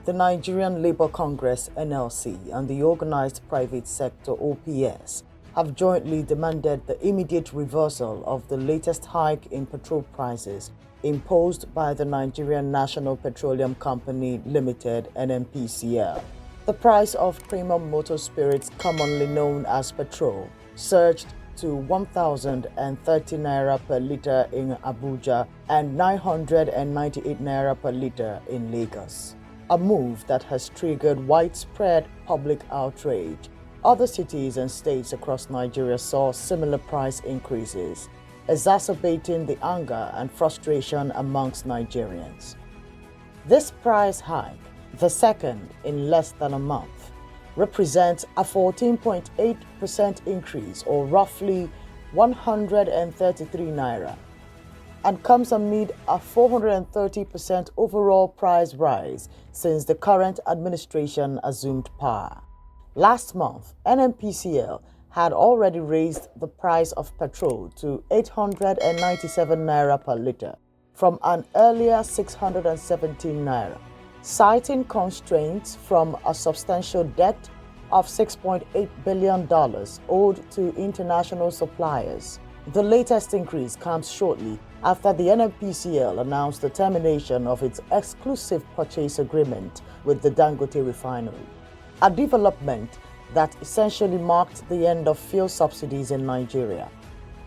The Nigerian Labour Congress (NLC) and the Organised Private Sector (OPS) have jointly demanded the immediate reversal of the latest hike in petrol prices imposed by the Nigerian National Petroleum Company Limited (NNPCL). The price of premium motor spirits, commonly known as Petrol, surged to 1,030 naira per litre in Abuja and 998 naira per litre in Lagos, a move that has triggered widespread public outrage. Other cities and states across Nigeria saw similar price increases, exacerbating the anger and frustration amongst Nigerians. This price hike, the second in less than a month, represents a 14.8% increase, or roughly 133 naira, and comes amid a 430% overall price rise since the current administration assumed power. Last month, NNPCL had already raised the price of petrol to 897 naira per litre from an earlier 617 naira. Citing constraints from a substantial debt of $6.8 billion owed to international suppliers. The latest increase comes shortly after the NNPCL announced the termination of its exclusive purchase agreement with the Dangote Refinery, a development that essentially marked the end of fuel subsidies in Nigeria.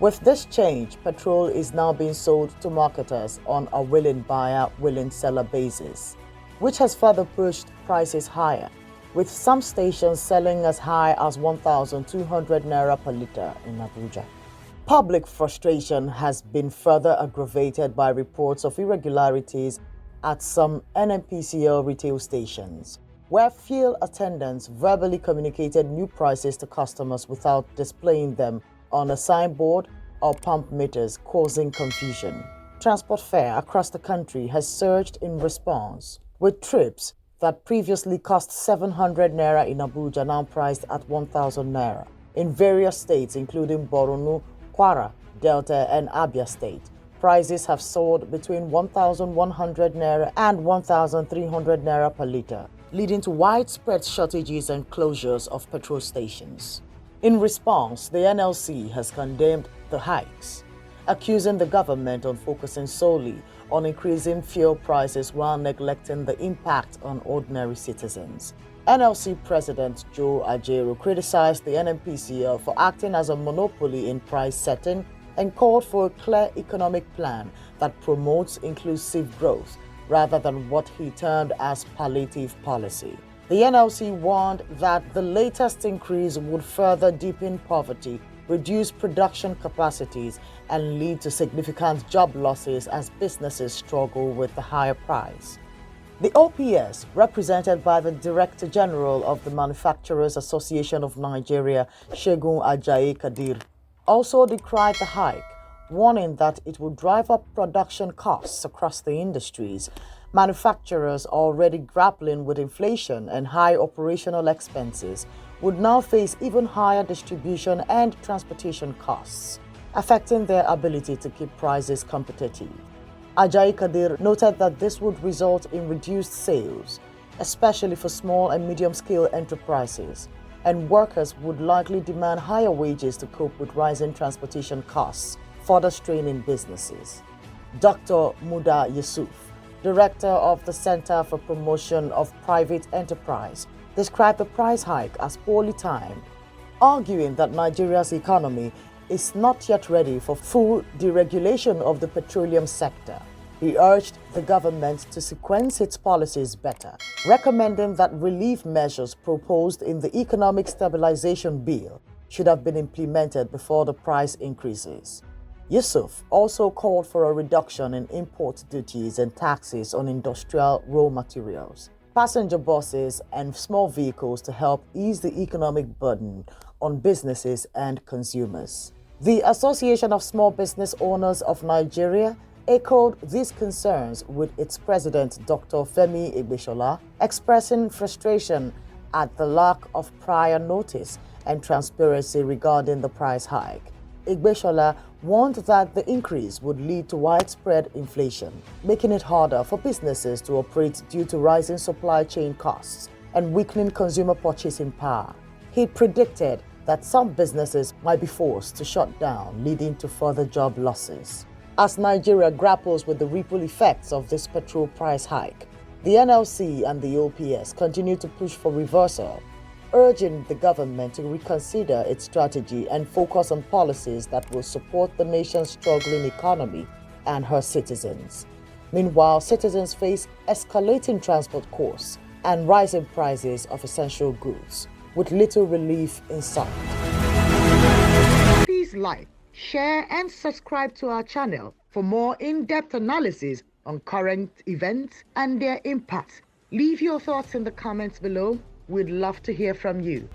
With this change, petrol is now being sold to marketers on a willing buyer, willing seller basis, which has further pushed prices higher, with some stations selling as high as 1,200 naira per litre in Abuja. Public frustration has been further aggravated by reports of irregularities at some NNPCL retail stations, where fuel attendants verbally communicated new prices to customers without displaying them on a signboard or pump meters, causing confusion. Transport fare across the country has surged in response, with trips that previously cost 700 naira in Abuja now priced at 1,000 naira. In various states, including Borno, Kwara, Delta, and Abia State, prices have soared between 1,100 naira and 1,300 naira per litre, leading to widespread shortages and closures of petrol stations. In response, the NLC has condemned the hikes, accusing the government of focusing solely on increasing fuel prices while neglecting the impact on ordinary citizens. NLC President Joe Ajaero criticized the NNPCL for acting as a monopoly in price setting and called for a clear economic plan that promotes inclusive growth rather than what he termed as palliative policy. The NLC warned that the latest increase would further deepen poverty, reduce production capacities, and lead to significant job losses as businesses struggle with the higher price. The OPS, represented by the Director General of the Manufacturers Association of Nigeria, Segun Ajayi Kadir, also decried the hike, warning that it would drive up production costs across the industries. Manufacturers already grappling with inflation and high operational expenses would now face even higher distribution and transportation costs, affecting their ability to keep prices competitive. Ajayi Kadir noted that this would result in reduced sales, especially for small and medium-scale enterprises, and workers would likely demand higher wages to cope with rising transportation costs, further straining businesses. Dr. Muda Yusuf, Director of the Center for Promotion of Private Enterprise, described the price hike as poorly timed, arguing that Nigeria's economy is not yet ready for full deregulation of the petroleum sector. He urged the government to sequence its policies better, recommending that relief measures proposed in the Economic Stabilization Bill should have been implemented before the price increases. Yusuf also called for a reduction in import duties and taxes on industrial raw materials, passenger buses, and small vehicles to help ease the economic burden on businesses and consumers. The Association of Small Business Owners of Nigeria echoed these concerns, with its president, Dr. Femi Igbeshola, expressing frustration at the lack of prior notice and transparency regarding the price hike. Igbeshola warned that the increase would lead to widespread inflation, making it harder for businesses to operate due to rising supply chain costs and weakening consumer purchasing power. He predicted that some businesses might be forced to shut down, leading to further job losses. As Nigeria grapples with the ripple effects of this petrol price hike, the NLC and the OPS continue to push for reversal, urging the government to reconsider its strategy and focus on policies that will support the nation's struggling economy and her citizens. Meanwhile, citizens face escalating transport costs and rising prices of essential goods, with little relief in sight. Please like, share, and subscribe to our channel for more in-depth analysis on current events and their impact. Leave your thoughts in the comments below. We'd love to hear from you.